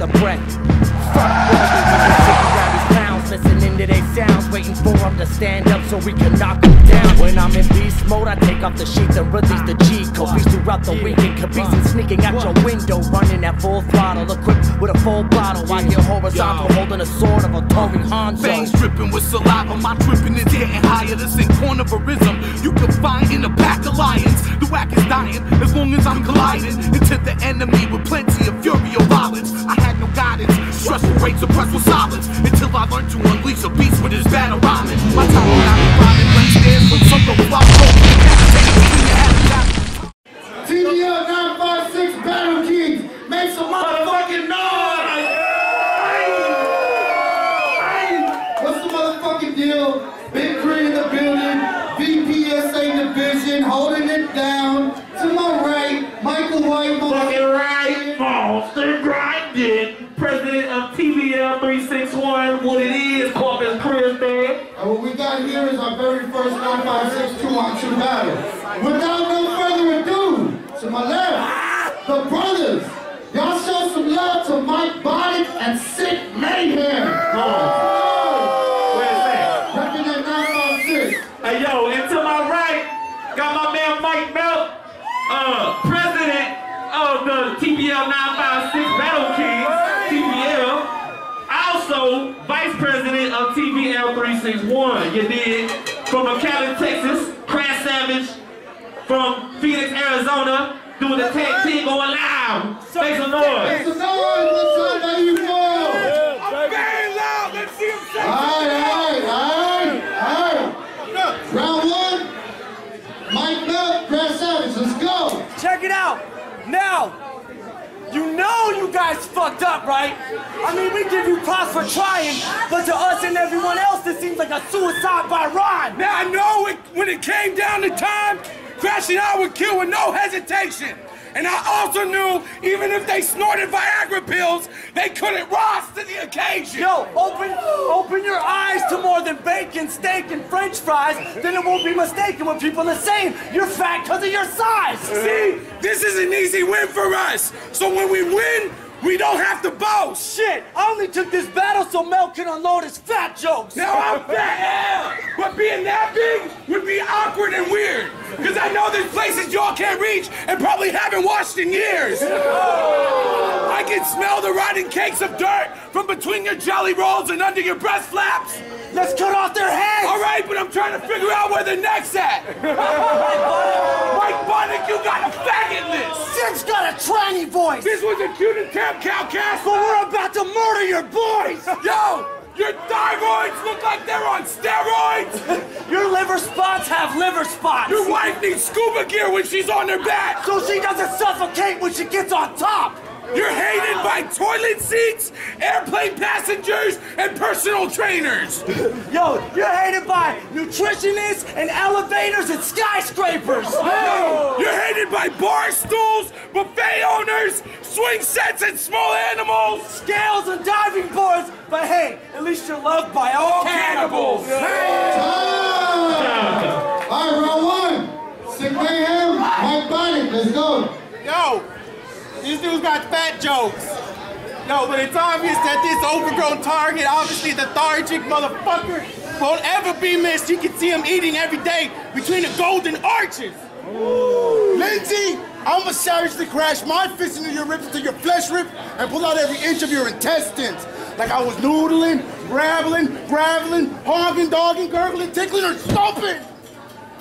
the breath. Fuck listening to their sounds, waiting for them to stand up so we can knock them down. When I'm in beast mode, I take off the sheath and release the G copies throughout the weekend. Capising sneaking out your window, running at full throttle, equipped with a full bottle. I get horizontal, holding a sword of a Toby Hanzo. Fangs dripping with saliva, my dripping is getting higher. This ain't cornerism you can find in a pack of lions. The whack is dying as long as I'm colliding into the enemy with plenty of fury or violence. I had no guidance, stressful rates suppressed with silence until I learned to unleash a beast with his battle rhyming. My time will not be rhyming, blank stares when some go flop TBLBattleKings, make some motherfucking noise! What's the motherfucking deal? Big Kree in the building, VPSA division, holding it down. To my right, Michael White. Fucking right, Monster Grinding, president of TBL361, what it is, Corpus Christi. And what we got here is our very first 1562 on True Battle. Without no further ado, to my left, the brothers. Y'all show some love to MicBonic and SickMayhem. Where's that? Repping that 956. Hey yo, and to my right, got my man MicMelt, president of the TBL 956 BattleKings, TBL. Also, vice president of TBL 361. You did? From McAllen, Texas, KrashSavage. From Phoenix, Arizona, doing the tag team going live. Make some noise. Make some noise. What's up, how you feel? I'm very loud. Let's see him say. All right. Round one. MicMelt, KrashSavage. Let's go. Check it out. Now, you know you guys fucked up, right? I mean, we give you props for trying, but to us and everyone else, this seems like a suicide by rhyme. Now I know when it came down to time, Crash and I would kill with no hesitation. And I also knew, even if they snorted Viagra pills, they couldn't rise to the occasion. Yo, open your eyes to more than bacon, steak, and French fries, then it won't be mistaken when people are saying you're fat because of your size. See, this is an easy win for us. So when we win, we don't have to boast. Shit, I only took this battle so Mel can unload his fat jokes. Now I'm fat, but being that big would be awkward and weird. Because I know there's places y'all can't reach and probably haven't washed in years. I can smell the rotting cakes of dirt from between your jelly rolls and under your breast flaps. Let's cut off their heads. All right, but I'm trying to figure out where the neck's at. MicBonic, you got a faggot list. Sick's got a tranny voice. This was a cute attempt, Cowcast. But we're about to murder your boys. Yo, your thyroids look like they're on steroids. Your liver spots have liver spots. Your wife needs scuba gear when she's on her back. So she doesn't suffocate when she gets on top. You're hated by toilet seats, airplane passengers, and personal trainers. Yo, you're hated by nutritionists and elevators and skyscrapers. Oh. You're hated by bar stools, buffet owners, swing sets, and small animals. Scales and diving boards. But hey, at least you're loved by all cannibals. All right, round one. SickMayhem, MicBonic. Let's go. Yo. These dudes got fat jokes. No, but it's obvious that this overgrown target, obviously lethargic motherfucker, won't ever be missed. You can see him eating every day between the golden arches. Ooh. Lindsay, I'ma savagely crash my fist into your ribs, into your flesh rip, and pull out every inch of your intestines. Like I was noodling, graveling, hogging, dogging, gurgling, tickling, or stomping.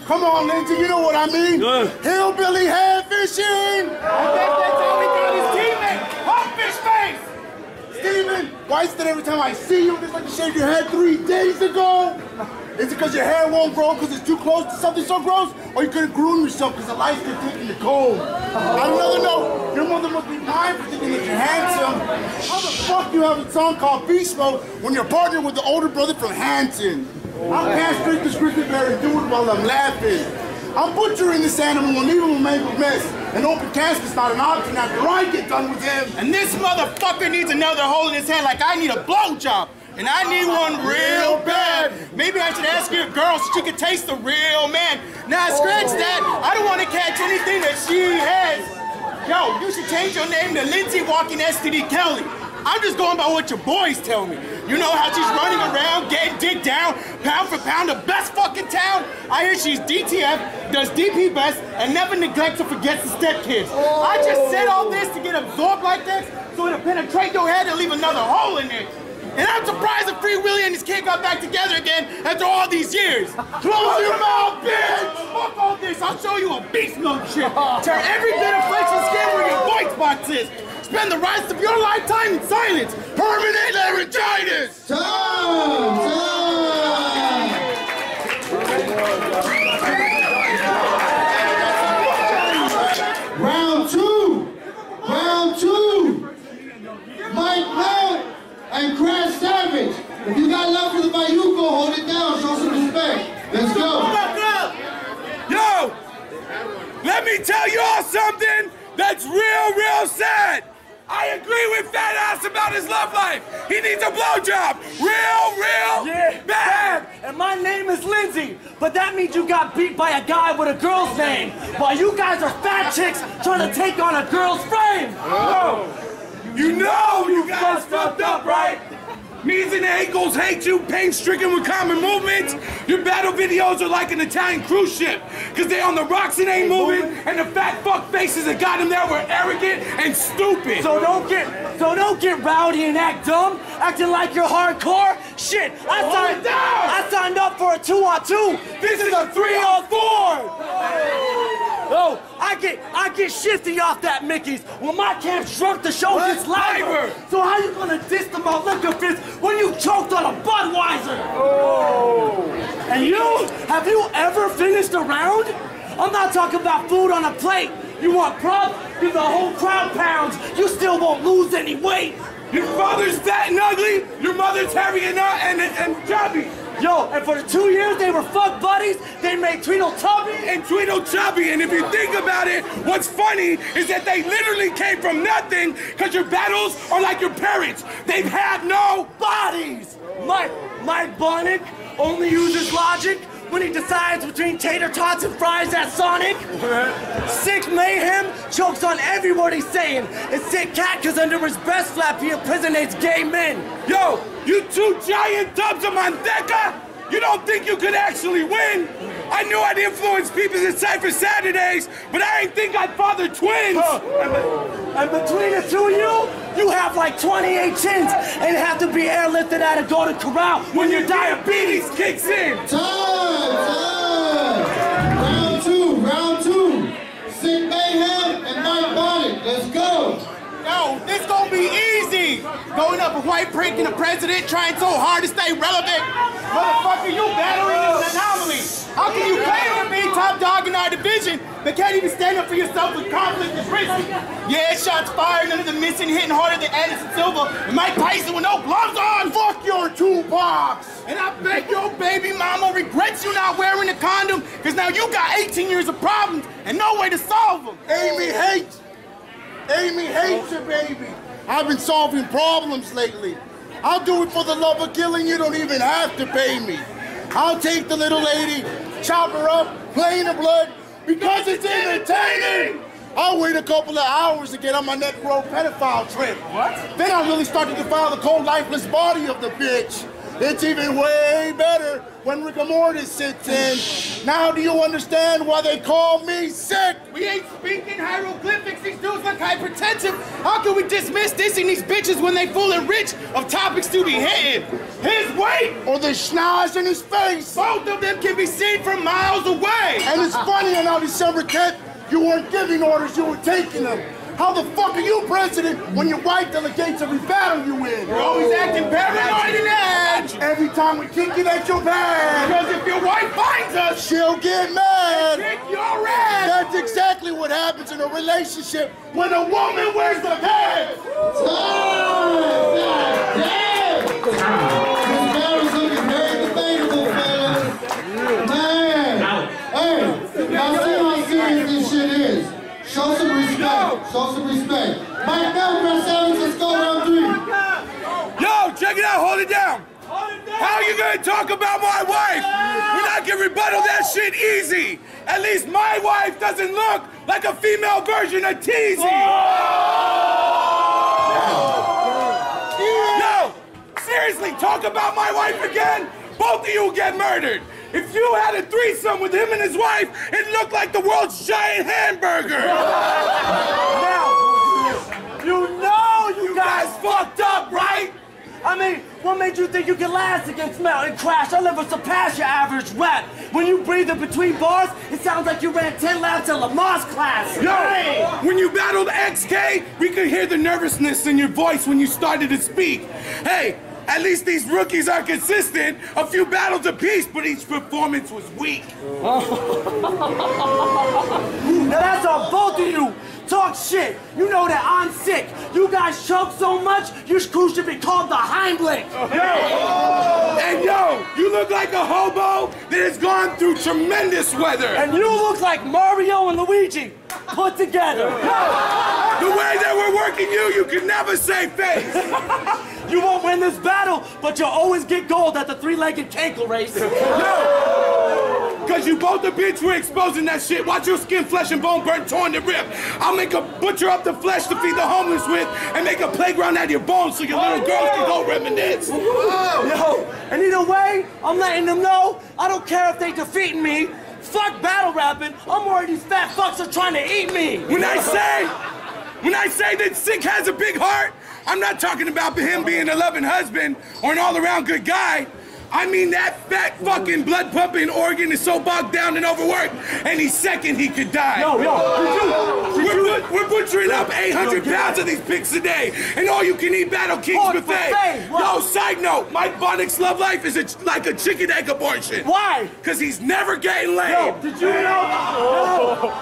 Come on, Lindsay, you know what I mean? Hillbilly head fishing! I bet that's how he got his teammate, Hogfish Face! Steven, why is it that every time I see you, it's like you shaved your head 3 days ago? Is it because your hair won't grow because it's too close to something so gross? Or you couldn't groom yourself because the lights get taken the cold? On another note, your mother must be mine for thinking that you're handsome. How the fuck you have a song called Beast Mode when you're partnered with the older brother from Hanson? I'll castrate this grizzly bear and do it while I'm laughing. I'm butchering this animal and leaving him a mangled mess. An open casket's not an option after I get done with him. And this motherfucker needs another hole in his head like I need a blowjob. And I need one real bad. Maybe I should ask your girl so she could taste the real man. Now scratch that. I don't want to catch anything that she has. Yo, you should change your name to Lindsay Walking STD Kelly. I'm just going by what your boys tell me. You know how she's running around, getting dick down, pound for pound, the best fucking town? I hear she's DTF, does DP best, and never neglects or forgets the stepkids. I just said all this to get absorbed like this, so it'll penetrate your head and leave another hole in it. And I'm surprised that Free Willy and his kid got back together again after all these years. Close your mouth, bitch! Fuck all this, I'll show you a beast mode shit. Tear every bit of flesh and skin where your voice box is. Spend the rest of your lifetime in silence. Permanent laryngitis! Time! Round two! Round two! MicMelt and KrashSavage. If you got love for the Bayuko, hold it down, show some respect. Let's go. Yo! Let me tell you all something that's real sad. I agree with Fat Ass about his love life. He needs a blowjob. Real bad. And my name is Lindsay, but that means you got beat by a guy with a girl's name, while you guys are fat chicks trying to take on a girl's frame. You know you guys fucked up, right? Knees and ankles hate you, pain-stricken with common movements. Your battle videos are like an Italian cruise ship, because they on the rocks and ain't moving, and the fat fuck faces that got him there were arrogant and stupid. So don't get rowdy and act dumb, acting like you're hardcore. Shit, I signed up for a 2-on-2. This is a 3-on-4. Oh, I get shifty off that Mickey's. When my camp shrunk, the show gets lighter. So how you gonna diss the liquor fist when you choked on a Budweiser? Oh. And have you ever finished a round? I'm not talking about food on a plate. You want props? Give the whole crowd pounds. You still won't lose any weight. Your father's fat and ugly. Your mother's hairy and chubby. Yo, and for the 2 years they were fuck buddies, they made Tweedle Tubby and Tweedle Chubby. And if you think about it, what's funny is that they literally came from nothing, because your battles are like your parents. They've had no bodies. MicBonic only uses logic when he decides between tater tots and fries at Sonic. SickMayhem chokes on every word he's saying. It's Sick Cat because under his breast flap he impersonates gay men. Yo, you two giant tubs of Manteca? You don't think you could actually win? I knew I'd influence people's in Cypher Saturdays, but I didn't think I'd father twins. And between the two of you have like 28 chins and have to be airlifted out of Golden Corral when your diabetes kicks in. Time! Round two. SickMayhem and MicBonic. Let's go. Yo, this gonna be easy. Going up a white prick and a president trying so hard to stay relevant. Motherfucker, you battling an anomaly. How can you claim to be top dog in our division but can't even stand up for yourself when conflict is risky? Yeah, shots fired, none of them missing, hitting harder than Anderson Silva and Mike Tyson with no gloves on. Fuck your Tupacs. And I bet your baby mama regrets you not wearing a condom, because now you got 18 years of problems and no way to solve them. Amy hates her baby. I've been solving problems lately. I'll do it for the love of killing. You don't even have to pay me. I'll take the little lady, chop her up, play in the blood, because it's entertaining. I'll wait a couple of hours to get on my neck row pedophile trip. What? Then I'll really start to defile the cold, lifeless body of the bitch. It's even way better when rigor mortis sits in. Now do you understand why they call me sick? We ain't speaking hieroglyphics, these dudes look hypertensive. How can we dismiss dissing these bitches when they full and rich of topics to be hitting? His weight or the schnoz in his face. Both of them can be seen from miles away. And it's funny on December 10th, you weren't giving orders, you were taking them. How the fuck are you president when your wife delegates every battle you win? You're always acting paranoid and edge. Every time we kick it at your bag. Because if your wife finds us, she'll get mad. Kick your ass. That's exactly what happens in a relationship when a woman wears the pants. This battle's looking very debatable, fellas. Man. Hey, now see how serious this shit is. Show some respect. Show some respect. MicMelt, KrashSavage, let's go round 3. Yo, check it out. Hold it down. How are you going to talk about my wife when I can rebuttal that shit easy? At least my wife doesn't look like a female version of Teasy. seriously talk about my wife again, both of you will get murdered. If you had a threesome with him and his wife, it looked like the world's giant hamburger. Now, you know you guys fucked up, right? I mean, what made you think you could last against Melt and Crash? I'll never surpass your average rap. When you breathe in between bars, it sounds like you ran 10 laps in Lamar's class. Yo, when you battled XK, we could hear the nervousness in your voice when you started to speak. Hey, at least these rookies are consistent. A few battles apiece, but each performance was weak. Now that's on both of you. Talk shit. You know that I'm sick. You guys choke so much, your crew should be called the Heimlich. And yo, you look like a hobo that has gone through tremendous weather. And you look like Mario and Luigi put together. The way that we're working you can never save face. You won't win this battle, but you'll always get gold at the three-legged cankle race. Cause you both the bitch were exposing that shit. Watch your skin, flesh, and bone burn, torn to rip. I'll make a butcher up the flesh to feed the homeless with, and make a playground out of your bones so your little girls can go reminisce. Yo, and either way, I'm letting them know I don't care if they defeating me. Fuck battle rapping. I'm worried these fat fucks are trying to eat me. When I say that Sick has a big heart, I'm not talking about him being a loving husband or an all-around good guy. I mean that fat fucking blood-pumping organ is so bogged down and overworked, any second he could die. We're butchering up 800 pounds of these pigs a day, and all-you-can-eat BattleKings buffet. Yo, side note, MicBonic's love life is like a chicken egg abortion. Why? Because he's never getting laid. Yo, did you know?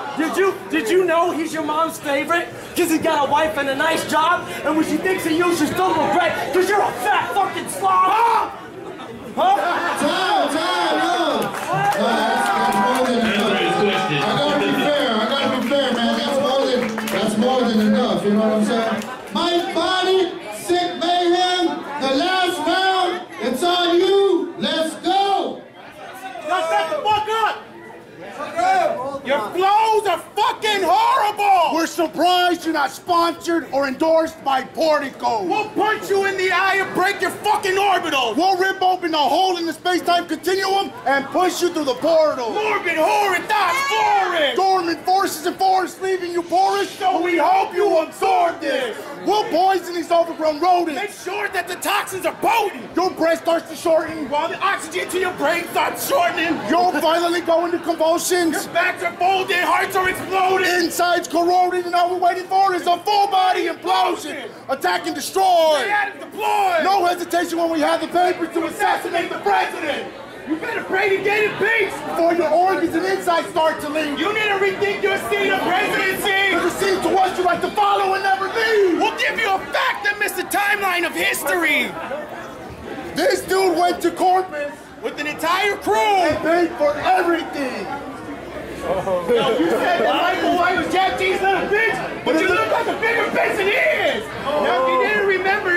Did you know he's your mom's favorite? Because he's got a wife and a nice job, and when she thinks of you, she's still regret because you're a fat fucking slob. Time, no. I gotta be fair, man. That's more than enough, you know what I'm saying? MicBonic, SickMayhem, the last round, it's on you. Let's go. Now shut the fuck up. Your flows are fucking horrible! We're surprised you're not sponsored or endorsed by Portico. We'll punch you in the eye and break your fucking orbitals! We'll rip open a hole in the space-time continuum and push you through the portal. Morbid, horrid thoughts, foreign! Dormant forces and forests leaving you porous, So we hope you absorb this! We'll poison these overgrown rodents. Make sure that the toxins are potent! Your breath starts to shorten. While the oxygen to your brain starts shortening! You'll violently go into convulsions. Your backs are folded, hearts are exploding! Insides corroded, and all we're waiting for is a full-body implosion. Attack and destroy. Deploy! No hesitation when we have the papers to assassinate the president. You better pray to get it peace! Before your organs and insides start to leak. You need to rethink your seat of presidency! Because it seems to us you like to follow and never leave. We'll give you a fact that missed the timeline of history! This dude went to Corpus With an entire crew! and paid for everything. Yo, you said that Michael White was Jack G's little bitch, but you look like a bigger bitch than he is! Now, if you didn't remember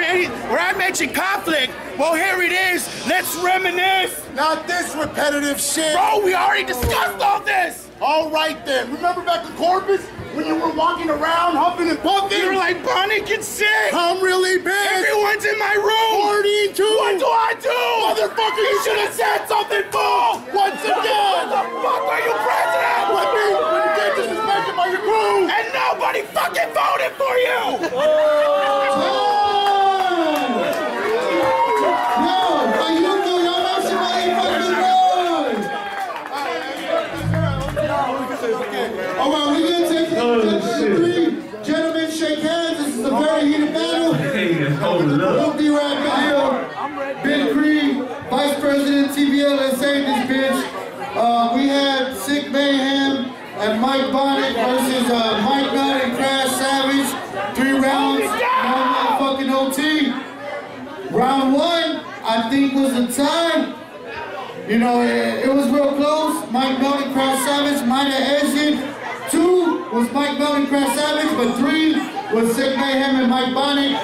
where I mentioned conflict, well, here it is. Let's reminisce! Not this repetitive shit. Bro, we already discussed all this! All right then. Remember back in Corpus when you were walking around huffing and puffing? You're like, Bonnie can sick! I'm really big. Everyone's in my room! 42. What do I do? Motherfucker, you should have said something, fool! Once again! What the fuck are you president? What do you when you get disrespected by your crew? And nobody fucking voted for you! All right, we're gonna take it to three. Gentlemen, shake hands. This is a very heated battle. We'll be right back. Big Kree, Vice President TBL, and saved this bitch. We had SickMayhem and MicBonic versus MicMelt and KrashSavage. 3 rounds, no motherfucking OT. Round 1, I think, was a tie. You know, it was real close. MicMelt and KrashSavage might have edged it. 2 was MicMelt and KrashSavage, but 3 was SickMayhem and MicBonic.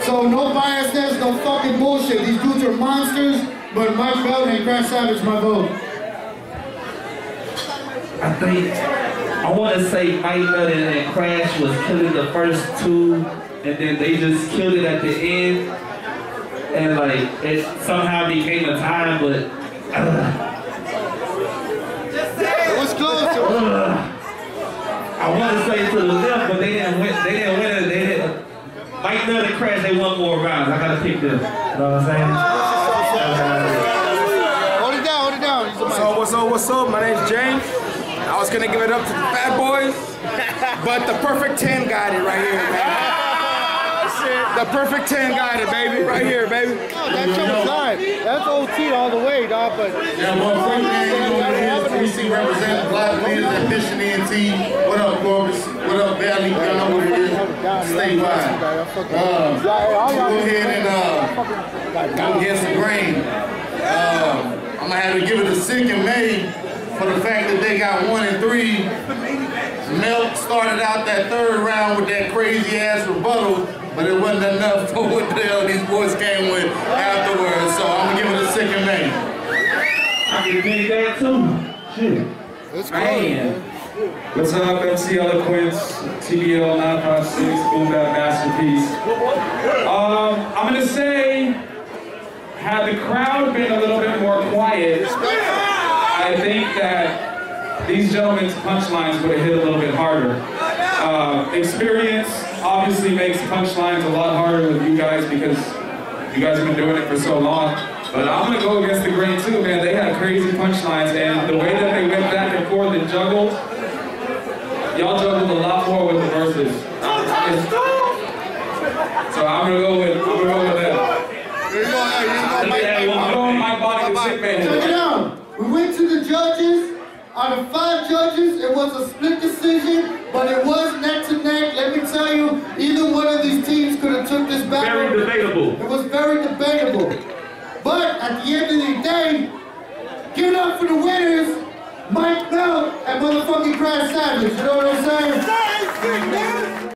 So no biasness, no fucking bullshit. These dudes are monsters, but MicMelt and KrashSavage my vote. I want to say MicMelt and Crash was killing the first 2, and then they just killed it at the end. and like it somehow became a tie, but It was close. I want to say to the left, but they didn't win. They didn't win it. They didn't. MicMelt and Crash, they won more rounds. I gotta pick them. You know what I'm saying? Hold it down, hold it down. What's up? My name's James. I was gonna give it up to the fat boys, but the perfect 10 got it right here, man. The perfect 10 got it, baby. Right here, baby. Oh, that shit was live. That's OT all the way, dog, but... Yeah, well, first thing you know, DC representing Black Leaders and Mission NT. What up, Corbus? What up, Valley? Y'all know what it is. Statewide. Go ahead and go get some grain. I'm gonna have to give it a SickMayhem for the fact that they got 1 and 3. Melt started out that third round with that crazy ass rebuttal, but it wasn't enough for what the hell these boys came with afterwards. So I'm gonna give it a SickMayhem. I can make that too. Shit. It's Man. What's up, MC Eloquence, TBL 956, Boom Bap Masterpiece. I'm gonna say, had the crowd been a little bit more quiet, I think that these gentlemen's punchlines would have hit a little bit harder. Experience obviously makes punchlines a lot harder with you guys because you guys have been doing it for so long. But I'm gonna go against the grain too, man. They had crazy punchlines, and the way that they went back and forth and juggled, y'all juggled a lot more with the verses. So I'm gonna go with that. I'm going MicBonic and SickMayhem. Check it out. We went to the judges. Out of 5 judges, it was a split decision, but it was neck to neck. Let me tell you, either one of these teams could have took this battle. Very debatable. It was very debatable. But at the end of the day, give it up for the winners, MicMelt and motherfucking KrashSavage. You know what I'm saying?